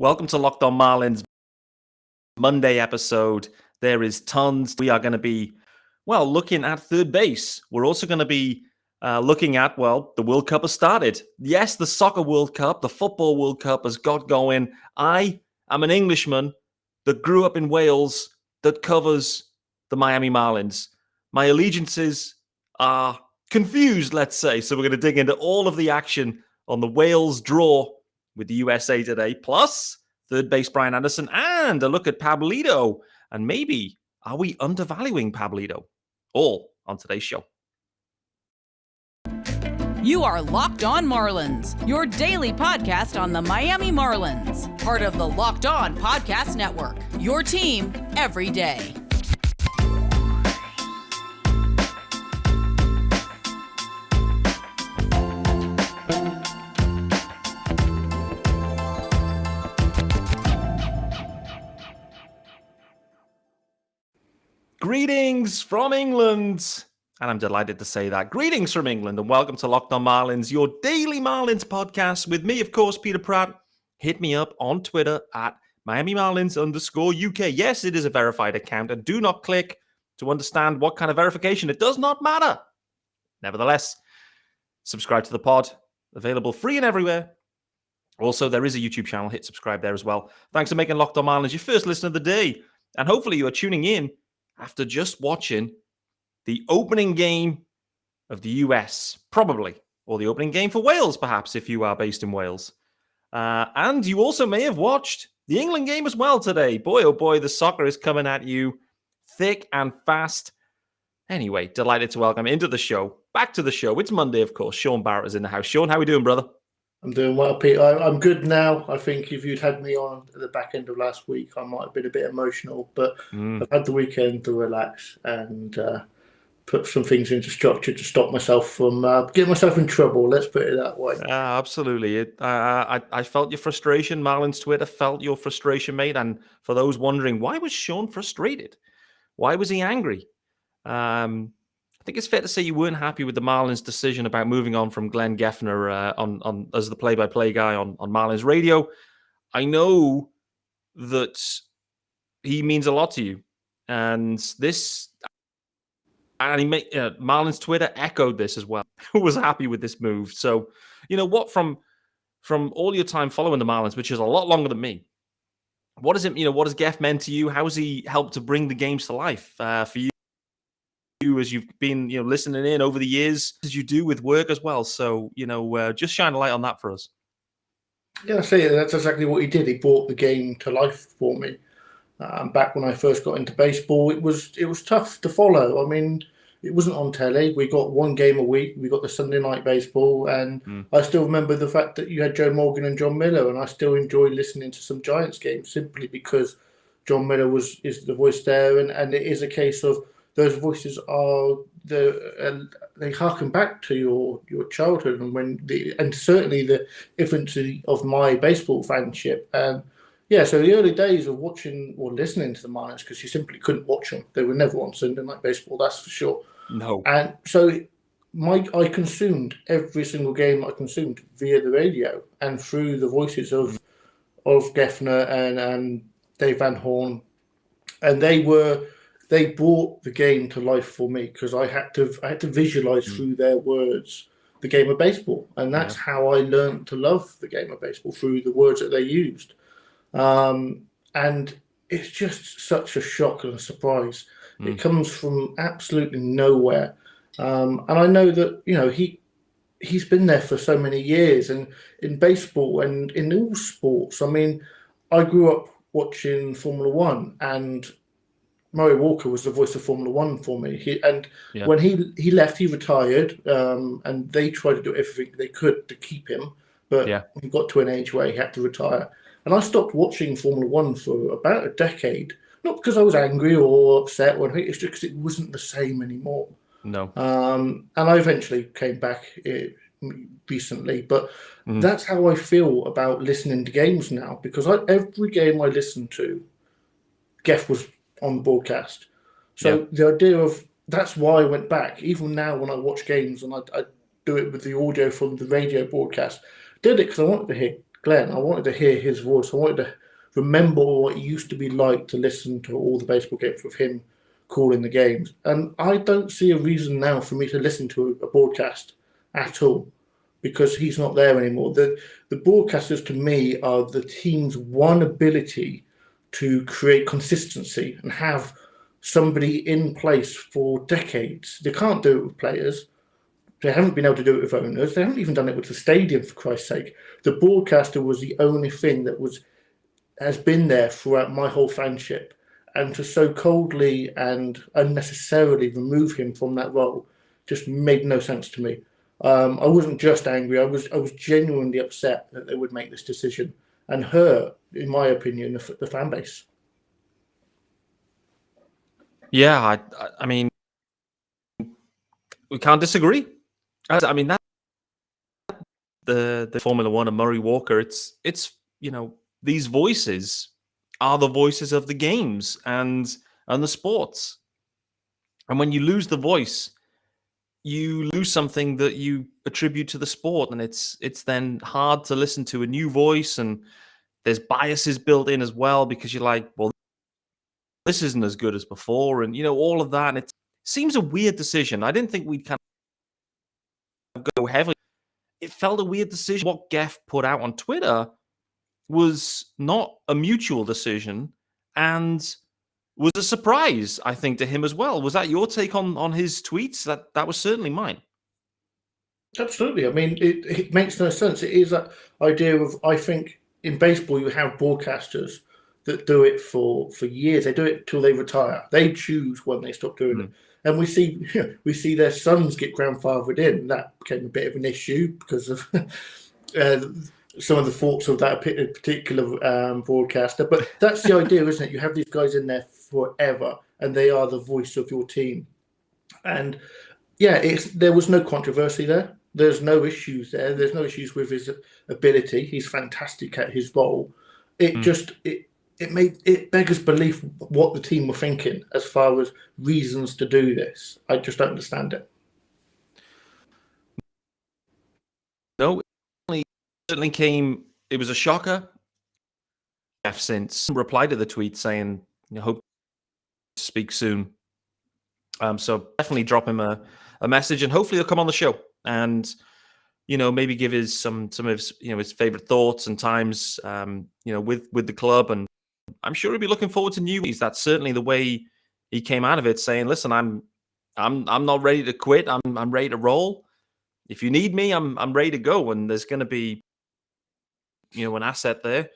Welcome to Locked On Marlins Monday episode. There is tons. We are going to be, looking at third base. We're also going to be looking at, the World Cup has started. Yes, the Soccer World Cup, the Football World Cup has got going. I am an Englishman that grew up in Wales that covers the Miami Marlins. My allegiances are confused, let's say. So we're going to dig into all of the action on the Wales draw with the USA today, plus third base Brian Anderson, and a look at Pablito. And maybe, are we undervaluing Pablito? All on today's show. You are Locked On Marlins, your daily podcast on the Miami Marlins. Part of the Locked On Podcast Network, your team every day. Greetings from England. And I'm delighted to say that. Greetings from England and welcome to Locked On Marlins, your daily Marlins podcast with me, of course, Peter Pratt. Hit me up on Twitter at @MiamiMarlins_UK. Yes, it is a verified account, and do not click to understand what kind of verification. It does not matter. Nevertheless, subscribe to the pod. Available free and everywhere. Also, there is a YouTube channel. Hit subscribe there as well. Thanks for making Locked On Marlins your first listen of the day. And hopefully you are tuning in after just watching the opening game of the US, probably, or the opening game for Wales, perhaps, if you are based in Wales. And you also may have watched the England game as well today. Boy, oh boy, the soccer is coming at you thick and fast. Anyway, delighted to welcome into the show, back to the show. It's Monday, of course. Shaun Barrett is in the house. Shaun, how are we doing, brother? I'm doing well, Pete. I'm good now. I think if you'd had me on at the back end of last week, I might have been a bit emotional, but I've had the weekend to relax and put some things into structure to stop myself from getting myself in trouble. Let's put it that way. Absolutely. I felt your frustration. Marlins Twitter felt your frustration, mate. And for those wondering, why was Shaun frustrated? Why was he angry? I think it's fair to say you weren't happy with the Marlins' decision about moving on from Glenn Geffner on as the play-by-play guy on Marlins Radio. I know that he means a lot to you, and Marlins Twitter echoed this as well. Who was happy with this move? So, you know what? From all your time following the Marlins, which is a lot longer than me, what is it? What has Geff meant to you? How has he helped to bring the games to life for you? As you've been, listening in over the years, as you do with work as well. So, just shine a light on that for us. Yeah, I say that's exactly what he did. He brought the game to life for me. Back when I first got into baseball, it was tough to follow. I mean, it wasn't on telly. We got one game a week. We got the Sunday night baseball, and I still remember the fact that you had Joe Morgan and John Miller, and I still enjoy listening to some Giants games simply because John Miller is the voice there, and it is a case of those voices are they harken back to your childhood and certainly the infancy of my baseball fanship. And so the early days of watching or listening to the Marlins, because you simply couldn't watch them. They were never on Sunday night baseball, that's for sure. No. And so I consumed every single game I consumed via the radio and through the voices of Geffner and Dave Van Horn, and they brought the game to life for me because I had to visualize through their words the game of baseball, and that's how I learned to love the game of baseball, through the words that they used. And it's just such a shock and a surprise. It comes from absolutely nowhere, and I know that he's been there for so many years, and in baseball and in all sports. I mean, I grew up watching Formula One, and Murray Walker was the voice of Formula One for me. When he left, he retired, and they tried to do everything they could to keep him. But he got to an age where he had to retire. And I stopped watching Formula One for about a decade, not because I was angry or upset or anything, it's just because it wasn't the same anymore. No. And I eventually came back recently, but that's how I feel about listening to games now, because every game I listen to, Geff was on the broadcast. So the idea of that's why I went back. Even now when I watch games and I do it with the audio from the radio broadcast, did it because I wanted to hear Glenn. I wanted to hear his voice. I wanted to remember what it used to be like to listen to all the baseball games with him calling the games. And I don't see a reason now for me to listen to a broadcast at all because he's not there anymore. The broadcasters to me are the team's one ability to create consistency and have somebody in place for decades. They can't do it with players. They haven't been able to do it with owners. They haven't even done it with the stadium, for Christ's sake. The broadcaster was the only thing that has been there throughout my whole fanship. And to so coldly and unnecessarily remove him from that role just made no sense to me. I wasn't just angry. I was genuinely upset that they would make this decision and hurt, in my opinion, the fan base. Yeah, I mean, we can't disagree. I mean, that the Formula One and Murray Walker. It's these voices are the voices of the games and the sports. And when you lose the voice, you lose something that you attribute to the sport, and it's then hard to listen to a new voice, and there's biases built in as well because you're like, well, this isn't as good as before, and all of that. And it seems a weird decision. I didn't think we'd kind of go heavily. It felt a weird decision. What Geff put out on Twitter was not a mutual decision, and was a surprise, I think, to him as well. Was that your take on his tweets? That was certainly mine. Absolutely. I mean, it makes no sense. It is that idea of, I think, in baseball, you have broadcasters that do it for years. They do it till they retire. They choose when they stop doing it. And we see their sons get grandfathered in. That became a bit of an issue because of some of the thoughts of that particular broadcaster. But that's the idea, isn't it? You have these guys in there forever, and they are the voice of your team. And yeah, there was no controversy there. There's no issues there. There's no issues with his ability. He's fantastic at his role. It beggars belief what the team were thinking as far as reasons to do this. I just don't understand it. No, it certainly came. It was a shocker. Jeff since replied to the tweet saying, "Hope to speak soon." So definitely drop him a message, and hopefully he'll come on the show and maybe give his some of his his favorite thoughts and times with the club. And I'm sure he'll be looking forward to new ways. That's certainly the way he came out of it, saying, "Listen, I'm not ready to quit. I'm ready to roll. If you need me, I'm ready to go." And there's going to be an asset there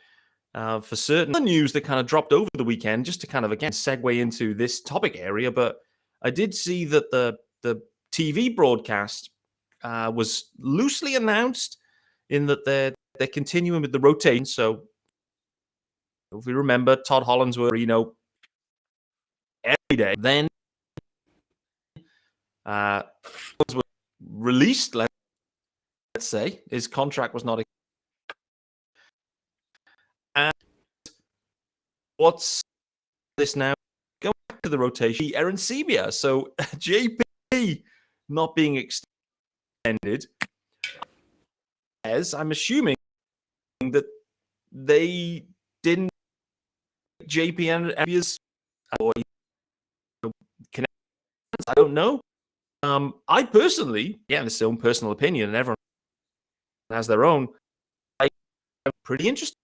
for certain. The news that kind of dropped over the weekend, just to kind of again segue into this topic area, but I did see that the TV broadcast was loosely announced in that they're continuing with the rotation. So if we remember, Todd Hollandsworth, every day. Then was released. Let's say his contract was not. And what's this now? Going back to the rotation, Aaron Sebia. So JP not being extended, as I'm assuming that they didn't JP and Sebia's connections. I don't know. I personally, this is their own personal opinion, and everyone has their own. I'm pretty interested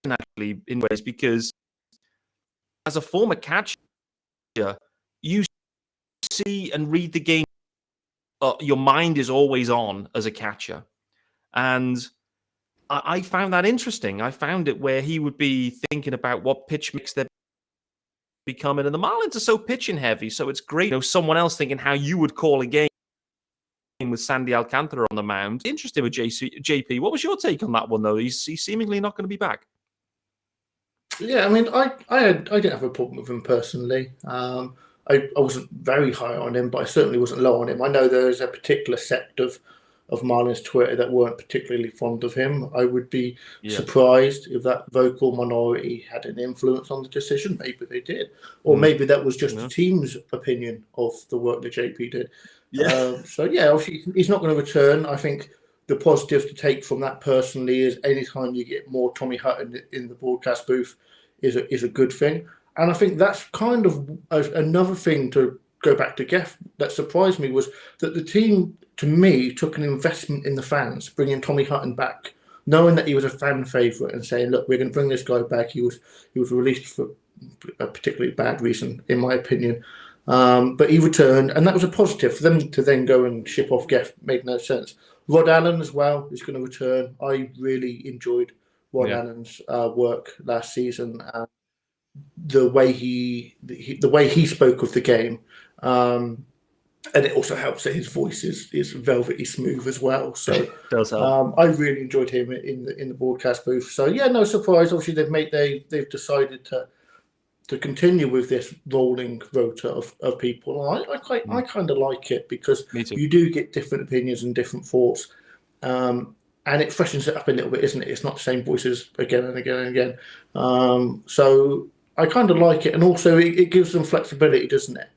actually in ways because as a former catcher, you see and read the game. Your mind is always on as a catcher, and I found that interesting. I found it where he would be thinking about what pitch mix they're becoming, and the Marlins are so pitching heavy, so it's great. Someone else thinking how you would call a game with Sandy Alcantara on the mound. Interested with JP. What was your take on that one, though? He's seemingly not going to be back. Yeah, I mean, I didn't have a problem with him personally. I wasn't very high on him, but I certainly wasn't low on him. I know there is a particular sect of Marlins Twitter that weren't particularly fond of him. I would be surprised if that vocal minority had an influence on the decision. Maybe they did. Or maybe that was just the team's opinion of the work that JP did. Yeah. Obviously, he's not going to return. I think the positive to take from that personally is anytime you get more Tommy Hutton in the broadcast booth is a good thing. And I think that's kind of another thing to go back to Geff that surprised me was that the team, to me, took an investment in the fans, bringing Tommy Hutton back, knowing that he was a fan favourite and saying, look, we're going to bring this guy back. He was released for a particularly bad reason, in my opinion. But he returned, and that was a positive. For them to then go and ship off Geff made no sense. Rod Allen as well is going to return. I really enjoyed Rod Allen's work last season. The way he spoke of the game, and it also helps that his voice is velvety smooth as well. So it does help. I really enjoyed him in the broadcast booth. So yeah, no surprise. Obviously, they've decided to continue with this rolling rota of people. I kind of like it because you do get different opinions and different thoughts. And it freshens it up a little bit, isn't it? It's not the same voices again and again and again. So I kind of like it. And also it gives them flexibility, doesn't it?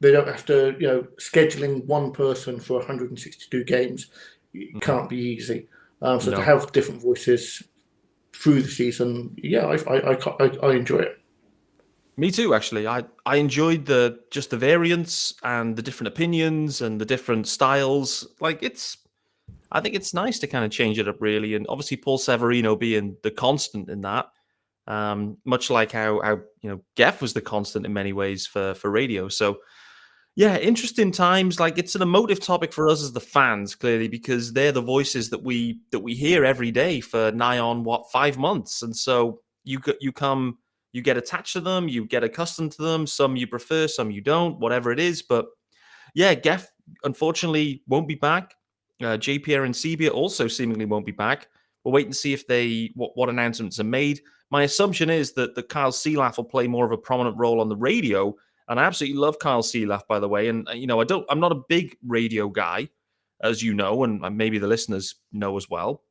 They don't have to, scheduling one person for 162 games. It can't be easy. To have different voices through the season, yeah, I enjoy it. Me too, actually. I enjoyed the variance and the different opinions and the different styles. I think it's nice to kind of change it up, really. And obviously, Paul Severino being the constant in that, much like how Geff was the constant in many ways for radio. So, yeah, interesting times. Like, it's an emotive topic for us as the fans, clearly, because they're the voices that we hear every day for nigh on 5 months, and so you get attached to them, you get accustomed to them. Some you prefer, some you don't. Whatever it is, but yeah, Geff unfortunately won't be back. JP Arencibia also seemingly won't be back. We'll wait and see if what announcements are made. My assumption is that Kyle Seelaff will play more of a prominent role on the radio, and I absolutely love Kyle Seelaff, by the way. And I'm not a big radio guy, as you know, and maybe the listeners know as well.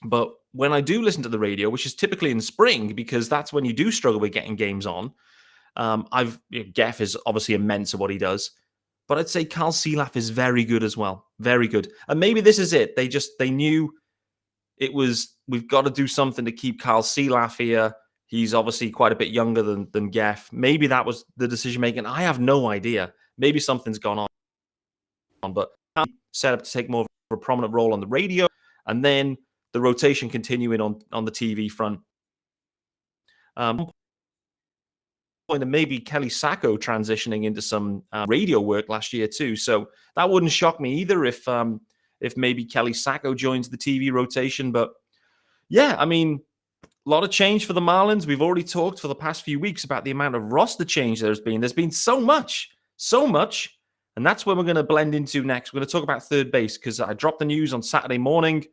But when I do listen to the radio, which is typically in spring, because that's when you do struggle with getting games on, Geff is obviously immense at what he does. But I'd say Kyle Seelaff is very good as well. Very good. And maybe this is it. They knew we've got to do something to keep Kyle Seelaff here. He's obviously quite a bit younger than Geff. Maybe that was the decision making. I have no idea. Maybe something's gone on. But set up to take more of a prominent role on the radio. And then the rotation continuing on the TV front. And maybe Kelly Sacco transitioning into some radio work last year too. So that wouldn't shock me either if maybe Kelly Sacco joins the TV rotation. But yeah, I mean, a lot of change for the Marlins. We've already talked for the past few weeks about the amount of roster change there's been. There's been so much. And that's where we're going to blend into next. We're going to talk about third base because I dropped the news on Saturday morning.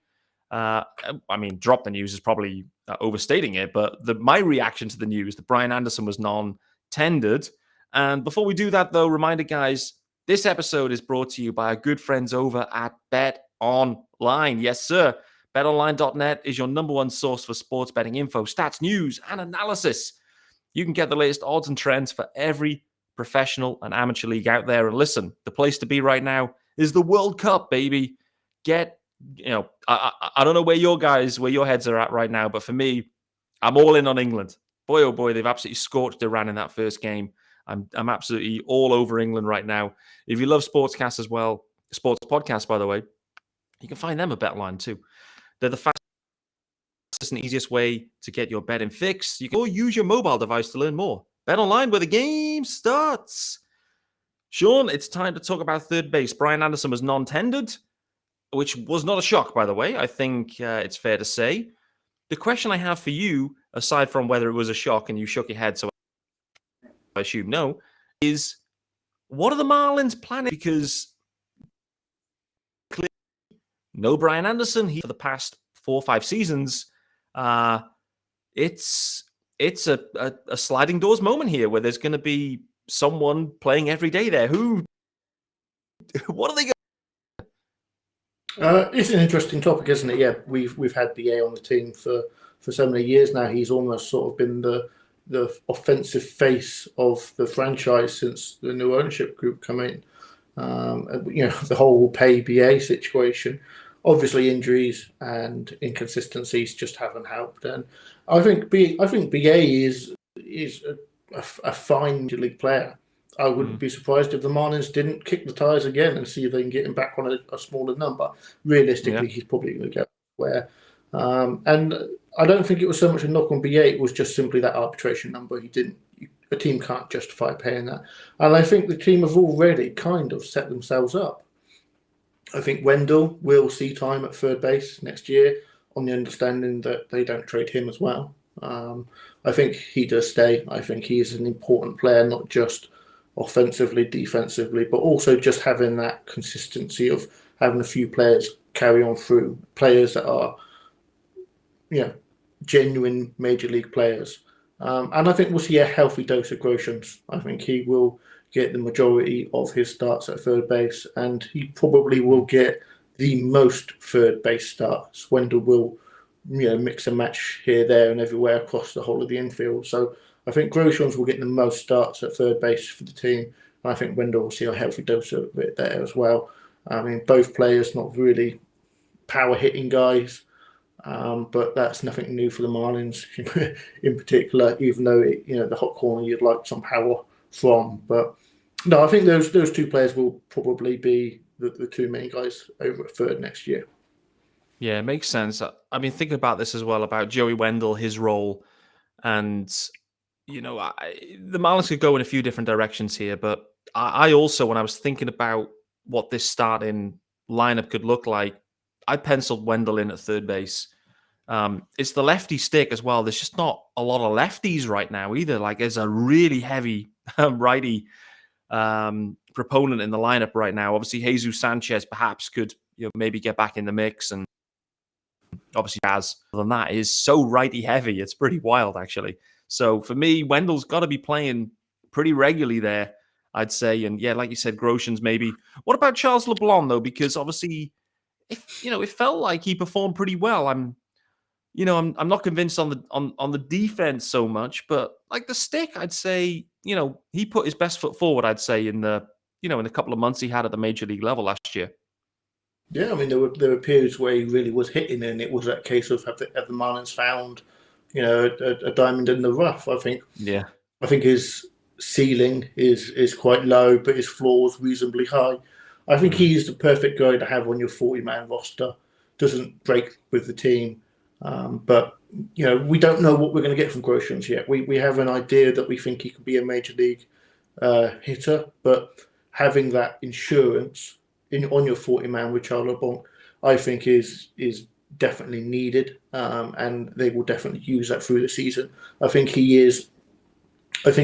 Drop the news is probably overstating it, but my reaction to the news that Brian Anderson was non-tendered. And before we do that, though, reminder, guys, this episode is brought to you by our good friends over at Bet Online. Yes, sir. BetOnline.net is your number one source for sports betting info, stats, news, and analysis. You can get the latest odds and trends for every professional and amateur league out there. And listen, the place to be right now is the World Cup, baby. I don't know where your heads are at right now, but for me, I'm all in on England. Boy, oh boy, they've absolutely scorched Iran in that first game. I'm absolutely all over England right now. If you love sportscasts as well, sports podcasts, by the way, you can find them at BetOnline too. They're the fastest and easiest way to get your betting fix. You can use your mobile device to learn more. BetOnline, where the game starts. Shaun, it's time to talk about third base. Brian Anderson was non-tendered, which was not a shock, by the way. I think it's fair to say. The question I have for you, aside from whether it was a shock and you shook your head, so I assume no, is what are the Marlins planning? Because clearly, no Brian Anderson for the past 4 or 5 seasons. It's a sliding doors moment here where there's going to be someone playing every day there. What are they going? It's an interesting topic, isn't it? Yeah, we've had BA on the team for so many years now. He's almost sort of been the offensive face of the franchise since the new ownership group come in. The whole pay BA situation. Obviously, injuries and inconsistencies just haven't helped. And I think BA is a fine Major League player. I wouldn't be surprised if the Marlins didn't kick the tires again and see if they can get him back on a smaller number. Realistically, he's probably going to go where. And I don't think it was so much a knock on BA. It was just simply that arbitration number. A team can't justify paying that. And I think the team have already kind of set themselves up. I think Wendell will see time at third base next year on the understanding that they don't trade him as well. I think he does stay. I think he is an important player, not just offensively, defensively, but also just having that consistency of having a few players carry on through, players that are, genuine Major League players. And I think we'll see a healthy dose of Groshans. I think he will get the majority of his starts at third base, and he probably will get the most third base starts. Wendell will, mix and match here, there, and everywhere across the whole of the infield. So I think Groshans will get the most starts at third base for the team, and I think Wendell will see a healthy dose of it there as well. I mean, both players not really power hitting guys, but that's nothing new for the Marlins in particular. Even though the hot corner you'd like some power from, but no, I think those two players will probably be the two main guys over at third next year. Yeah, it makes sense. I mean, thinking about this as well, about Joey Wendell, his role, and, the Marlins could go in a few different directions here, but I also, when I was thinking about what this starting lineup could look like, I penciled Wendell in at third base. It's the lefty stick as well. There's just not a lot of lefties right now either. Like, there's a really heavy righty proponent in the lineup right now. Obviously, Jesus Sanchez perhaps could maybe get back in the mix, and obviously Jazz, other than that, is so righty heavy. It's pretty wild, actually. So for me, Wendell's got to be playing pretty regularly there, I'd say. And yeah, like you said, Groshans maybe. What about Charles LeBlanc though? Because obviously, it felt like he performed pretty well. I'm not convinced on the defense so much, but like the stick, I'd say, he put his best foot forward, I'd say, in the couple of months he had at the major league level last year. Yeah, I mean, there were periods where he really was hitting, and it was that case of have the Marlins found, a diamond in the rough. I think his ceiling is quite low, but his floor is reasonably high. I think he's the perfect guy to have on your 40-man roster. Doesn't break with the team. But we don't know what we're going to get from Groshans yet. We have an idea that we think he could be a major league hitter, but having that insurance on your 40-man with Charles LeBlanc, I think is definitely needed, and they will definitely use that through the season. I think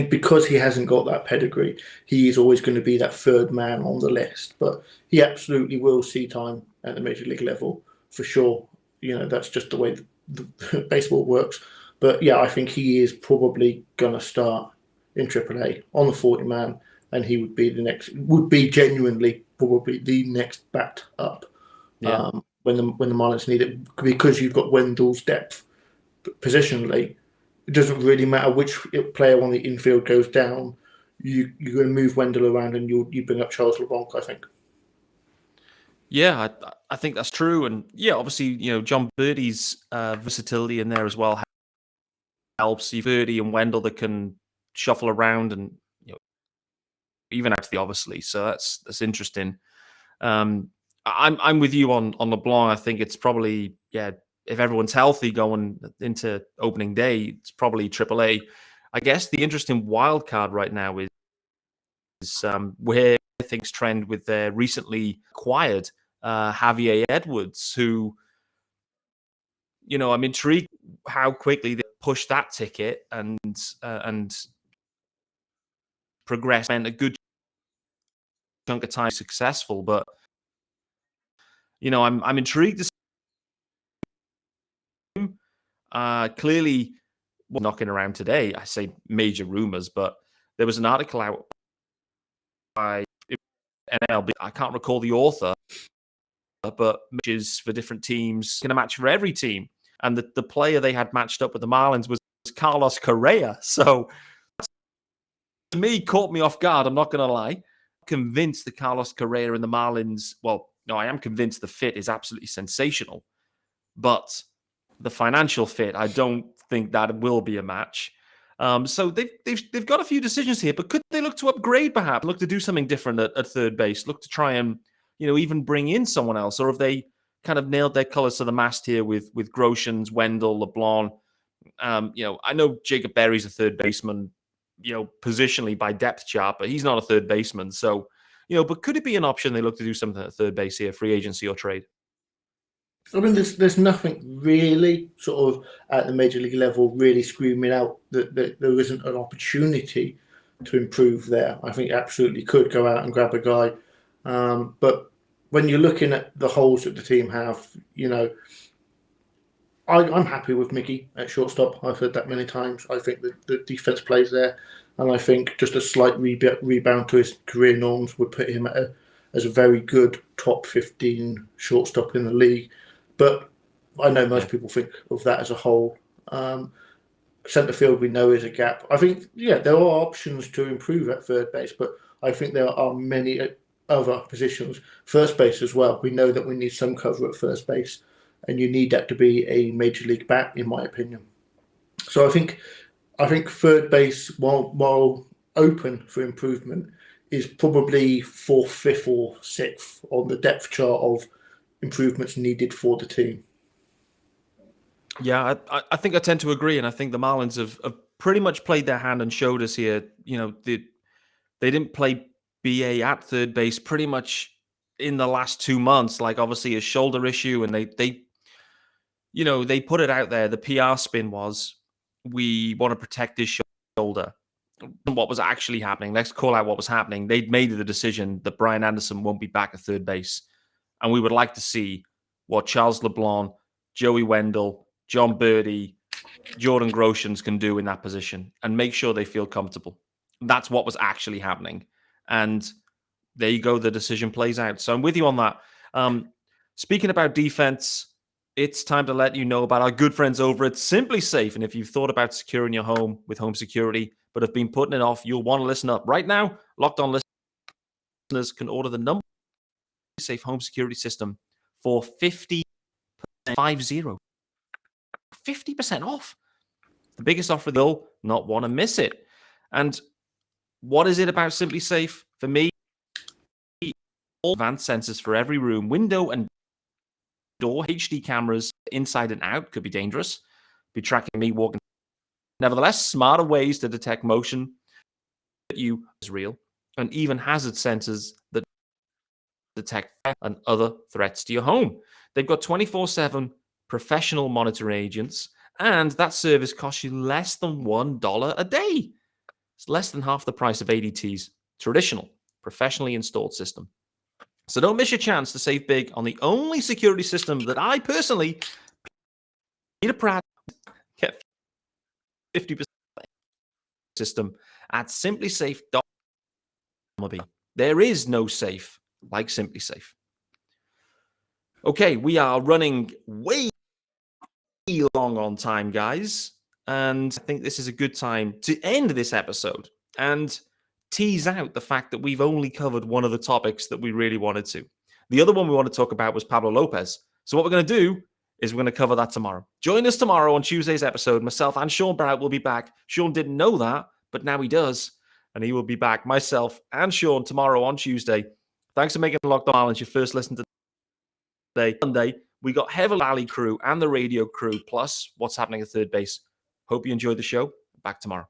because he hasn't got that pedigree, he is always going to be that third man on the list, but he absolutely will see time at the major league level for sure. That's just the way the baseball works. But yeah, I think he is probably going to start in AAA on the 40-man, and he would be genuinely probably the next bat up when the Marlins need it, because you've got Wendell's depth positionally. It doesn't really matter which player on the infield goes down. You're going to move Wendell around, and you bring up Charles LeBlanc, I think. Yeah, I think that's true. And yeah, obviously, John Birdie's versatility in there as well helps. You've Birdie and Wendell that can shuffle around and even actually, obviously. So that's interesting. I'm with you on LeBlanc. I think it's probably, if everyone's healthy going into opening day, it's probably AAA. I guess the interesting wild card right now is where things trend with their recently acquired Javier Edwards, who, I'm intrigued how quickly they push that ticket and progress, and a good chunk of time successful. But I'm intrigued to see him. Clearly, knocking around today. I say major rumors, but there was an article out by MLB. I can't recall the author, but matches for different teams, going to match for every team. And the player they had matched up with the Marlins was Carlos Correa. So to me, caught me off guard. I'm not going to lie. Convinced that Carlos Correa and the Marlins, well, No, I am convinced the fit is absolutely sensational, but the financial fit, I don't think that will be a match. So they've got a few decisions here, but could they look to upgrade perhaps, look to do something different at third base, look to try and, even bring in someone else? Or have they kind of nailed their colors to the mast here with Groshans, Wendell, LeBlanc? I know Jacob Berry's a third baseman, positionally by depth chart, but he's not a third baseman. So, but could it be an option they look to do something at third base here, free agency or trade? I mean, there's nothing really sort of at the major league level really screaming out that there isn't an opportunity to improve there. I think absolutely could go out and grab a guy. But when you're looking at the holes that the team have, I'm happy with Mickey at shortstop. I've heard that many times. I think the defense plays there. And I think just a slight rebound to his career norms would put him as a very good top 15 shortstop in the league. But I know most people think of that as a whole. Centre field, we know, is a gap. I think, there are options to improve at third base, but I think there are many other positions. First base as well. We know that we need some cover at first base, and you need that to be a major league bat, in my opinion. So I think third base, while open for improvement, is probably 4th, 5th, or 6th on the depth chart of improvements needed for the team. Yeah, I think I tend to agree, and I think the Marlins have pretty much played their hand and showed us here. They didn't play BA at third base pretty much in the last 2 months. Like, obviously a shoulder issue, and they put it out there. The PR spin was, we want to protect his shoulder. What was actually happening? Let's call out what was happening. They'd made the decision that Brian Anderson won't be back at third base. And we would like to see what Charles LeBlanc, Joey Wendell, John Birdie, Jordan Groshans can do in that position and make sure they feel comfortable. That's what was actually happening. And there you go. The decision plays out. So I'm with you on that. Speaking about defense, it's time to let you know about our good friends over at Simply Safe. And if you've thought about securing your home with home security, but have been putting it off, you'll want to listen up. Right now, Locked On listeners can order the number safe home security system for 50% off. The biggest offer, they'll not want to miss it. And what is it about Simply Safe? For me, all advanced sensors for every room, window and door, HD cameras inside and out, could be dangerous, be tracking me walking. Nevertheless, smarter ways to detect motion that you is real, and even hazard sensors that detect and other threats to your home. They've got 24/7 professional monitoring agents, and that service costs you less than $1 a day. It's less than half the price of ADT's traditional professionally installed system. So don't miss your chance to save big on the only security system that I personally, Peter Pratt, get 50% system at simplysafe.com. There is no safe like Simply Safe. Okay, we are running way long on time, guys. And I think this is a good time to end this episode and tease out the fact that we've only covered one of the topics that we really wanted to. The other one we want to talk about was Pablo Lopez. So what we're going to do is we're going to cover that tomorrow. Join us tomorrow on Tuesday's episode. Myself and Shaun Barrett will be back. Shaun didn't know that, but now he does. And he will be back, myself and Shaun, tomorrow on Tuesday. Thanks for making Locked On Marlins your first listen today. Monday, we got Heavy Valley crew and the radio crew, plus what's happening at third base. Hope you enjoyed the show. Back tomorrow.